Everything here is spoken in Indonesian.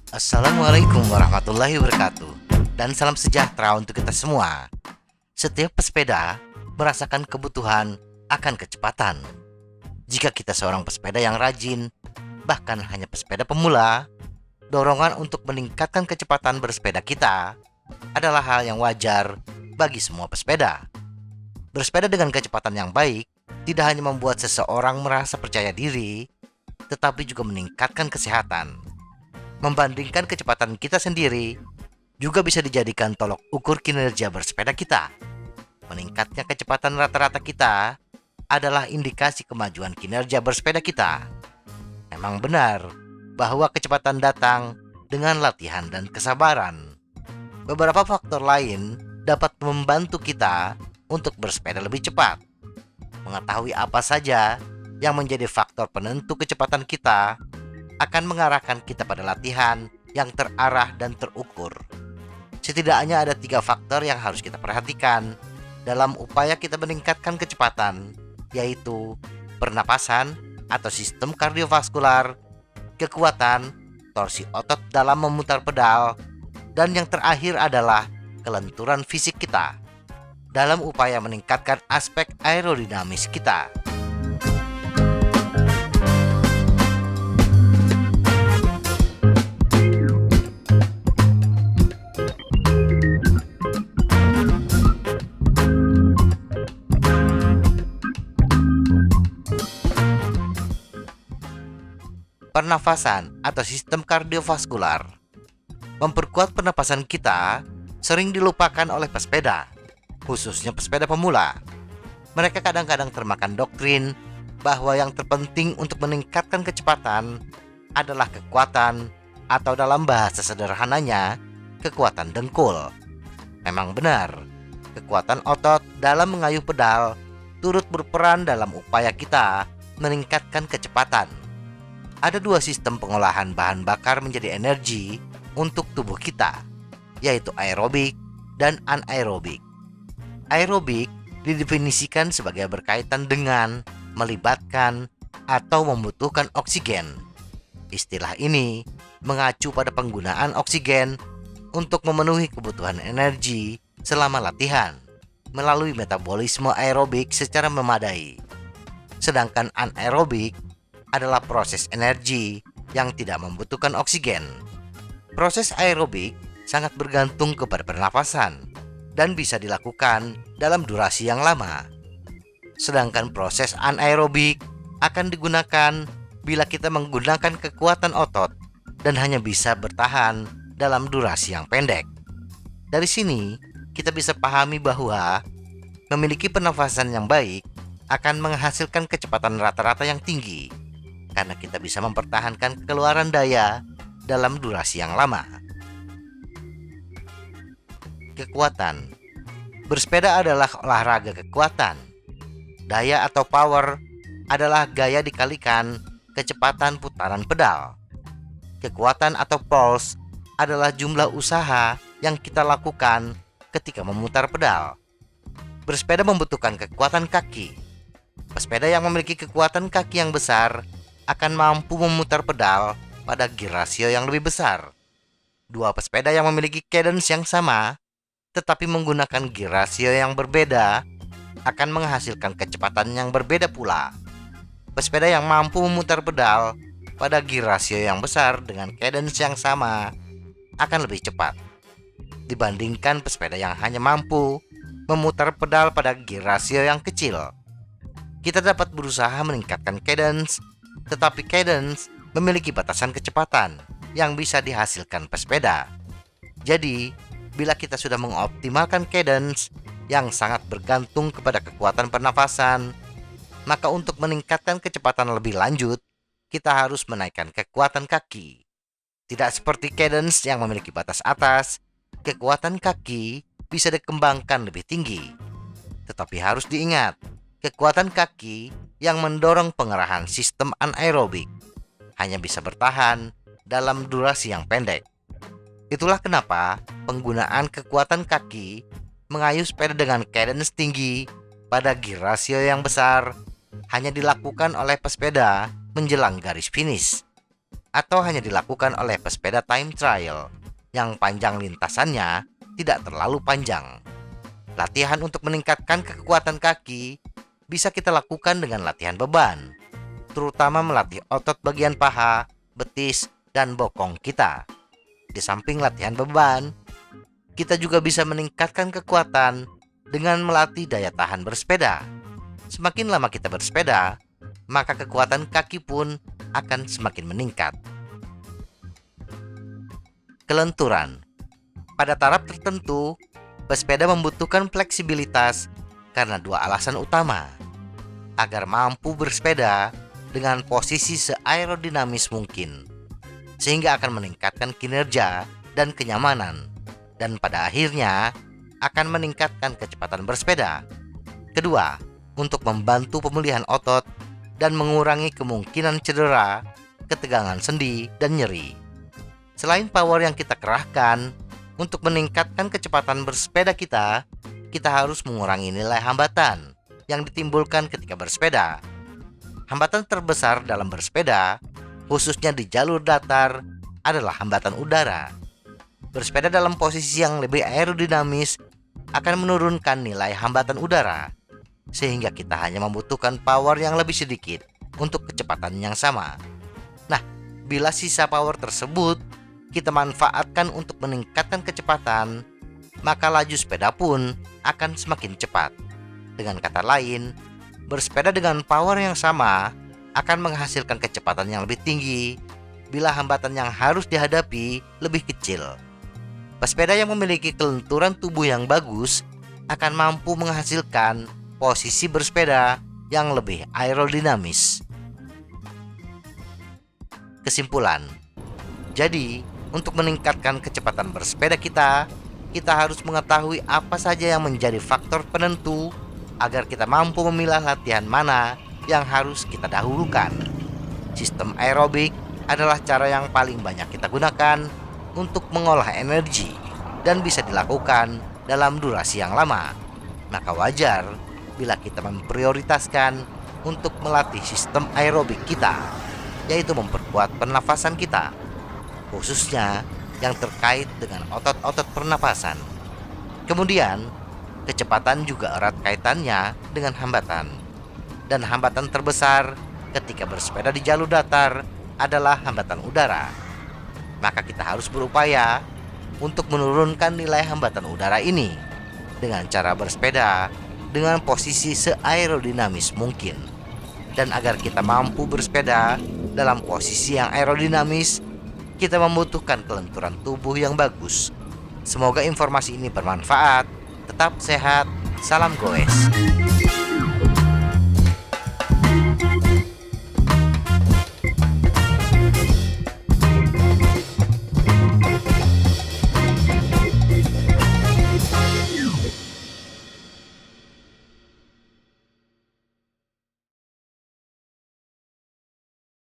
Assalamualaikum warahmatullahi wabarakatuh. Dan salam sejahtera untuk kita semua. Setiap pesepeda merasakan kebutuhan akan kecepatan. Jika kita seorang pesepeda yang rajin, bahkan hanya pesepeda pemula, dorongan untuk meningkatkan kecepatan bersepeda kita adalah hal yang wajar bagi semua pesepeda. Bersepeda dengan kecepatan yang baik tidak hanya membuat seseorang merasa percaya diri, tetapi juga meningkatkan kesehatan. Membandingkan kecepatan kita sendiri juga bisa dijadikan tolok ukur kinerja bersepeda kita. Meningkatnya kecepatan rata-rata kita adalah indikasi kemajuan kinerja bersepeda kita. Memang benar bahwa kecepatan datang dengan latihan dan kesabaran. Beberapa faktor lain dapat membantu kita untuk bersepeda lebih cepat. Mengetahui apa saja yang menjadi faktor penentu kecepatan kita akan mengarahkan kita pada latihan yang terarah dan terukur. Setidaknya ada 3 faktor yang harus kita perhatikan dalam upaya kita meningkatkan kecepatan, yaitu pernapasan atau sistem kardiovaskular, kekuatan, torsi otot dalam memutar pedal, dan yang terakhir adalah kelenturan fisik kita dalam upaya meningkatkan aspek aerodinamis kita. Pernafasan atau sistem kardiovaskular. Memperkuat pernapasan kita sering dilupakan oleh pesepeda, khususnya pesepeda pemula. Mereka kadang-kadang termakan doktrin bahwa yang terpenting untuk meningkatkan kecepatan adalah kekuatan, atau dalam bahasa sederhananya, kekuatan dengkul. Memang benar, kekuatan otot dalam mengayuh pedal turut berperan dalam upaya kita meningkatkan kecepatan. Ada 2 sistem pengolahan bahan bakar menjadi energi untuk tubuh kita, yaitu aerobik dan anaerobik. Aerobik didefinisikan sebagai berkaitan dengan, melibatkan, atau membutuhkan oksigen. Istilah ini mengacu pada penggunaan oksigen untuk memenuhi kebutuhan energi selama latihan melalui metabolisme aerobik secara memadai. Sedangkan anaerobik adalah proses energi yang tidak membutuhkan oksigen. Proses aerobik sangat bergantung kepada pernapasan dan bisa dilakukan dalam durasi yang lama. Sedangkan proses anaerobik akan digunakan bila kita menggunakan kekuatan otot dan hanya bisa bertahan dalam durasi yang pendek. Dari sini, kita bisa pahami bahwa memiliki pernafasan yang baik akan menghasilkan kecepatan rata-rata yang tinggi, karena kita bisa mempertahankan keluaran daya dalam durasi yang lama. Kekuatan. Bersepeda adalah olahraga kekuatan. Daya atau power adalah gaya dikalikan kecepatan putaran pedal. Kekuatan atau pulse adalah jumlah usaha yang kita lakukan ketika memutar pedal. Bersepeda membutuhkan kekuatan kaki. Pesepeda yang memiliki kekuatan kaki yang besar akan mampu memutar pedal pada gear rasio yang lebih besar. 2 pesepeda yang memiliki cadence yang sama tetapi menggunakan gear rasio yang berbeda akan menghasilkan kecepatan yang berbeda pula. Pesepeda yang mampu memutar pedal pada gear rasio yang besar dengan cadence yang sama akan lebih cepat dibandingkan pesepeda yang hanya mampu memutar pedal pada gear rasio yang kecil. Kita dapat berusaha meningkatkan cadence, tetapi cadence memiliki batasan kecepatan yang bisa dihasilkan pesepeda. Jadi, bila kita sudah mengoptimalkan cadence yang sangat bergantung kepada kekuatan pernafasan, maka untuk meningkatkan kecepatan lebih lanjut, kita harus menaikkan kekuatan kaki. Tidak seperti cadence yang memiliki batas atas, kekuatan kaki bisa dikembangkan lebih tinggi. Tetapi harus diingat, kekuatan kaki yang mendorong pengerahan sistem anaerobik hanya bisa bertahan dalam durasi yang pendek. Itulah kenapa penggunaan kekuatan kaki mengayuh sepeda dengan cadence tinggi pada gear rasio yang besar hanya dilakukan oleh pesepeda menjelang garis finish, atau hanya dilakukan oleh pesepeda time trial yang panjang lintasannya tidak terlalu panjang. Latihan untuk meningkatkan kekuatan kaki bisa kita lakukan dengan latihan beban, terutama melatih otot bagian paha, betis, dan bokong kita. Di samping latihan beban, kita juga bisa meningkatkan kekuatan dengan melatih daya tahan bersepeda. Semakin lama kita bersepeda, maka kekuatan kaki pun akan semakin meningkat. Kelenturan. Pada taraf tertentu, pesepeda membutuhkan fleksibilitas karena dua alasan utama. Agar mampu bersepeda dengan posisi seaerodinamis mungkin, sehingga akan meningkatkan kinerja dan kenyamanan, dan pada akhirnya akan meningkatkan kecepatan bersepeda. Kedua, untuk membantu pemulihan otot dan mengurangi kemungkinan cedera, ketegangan sendi, dan nyeri. Selain power yang kita kerahkan untuk meningkatkan kecepatan bersepeda kita harus mengurangi nilai hambatan yang ditimbulkan ketika bersepeda. Hambatan terbesar dalam bersepeda, khususnya di jalur datar, adalah hambatan udara. Bersepeda dalam posisi yang lebih aerodinamis akan menurunkan nilai hambatan udara, sehingga kita hanya membutuhkan power yang lebih sedikit untuk kecepatan yang sama. Nah, bila sisa power tersebut kita manfaatkan untuk meningkatkan kecepatan, maka laju sepeda pun akan semakin cepat. Dengan kata lain, bersepeda dengan power yang sama akan menghasilkan kecepatan yang lebih tinggi bila hambatan yang harus dihadapi lebih kecil. Pesepeda yang memiliki kelenturan tubuh yang bagus akan mampu menghasilkan posisi bersepeda yang lebih aerodinamis. Kesimpulan. Jadi, untuk meningkatkan kecepatan bersepeda kita harus mengetahui apa saja yang menjadi faktor penentu agar kita mampu memilah latihan mana yang harus kita dahulukan. Sistem aerobik adalah cara yang paling banyak kita gunakan untuk mengolah energi dan bisa dilakukan dalam durasi yang lama. Maka wajar bila kita memprioritaskan untuk melatih sistem aerobik kita, yaitu memperkuat pernafasan kita, khususnya yang terkait dengan otot-otot pernapasan. Kemudian, kecepatan juga erat kaitannya dengan hambatan. Dan hambatan terbesar ketika bersepeda di jalur datar adalah hambatan udara. Maka kita harus berupaya untuk menurunkan nilai hambatan udara ini dengan cara bersepeda dengan posisi seaerodinamis mungkin. Dan agar kita mampu bersepeda dalam posisi yang aerodinamis, kita membutuhkan kelenturan tubuh yang bagus. Semoga informasi ini bermanfaat. Tetap sehat, salam goes.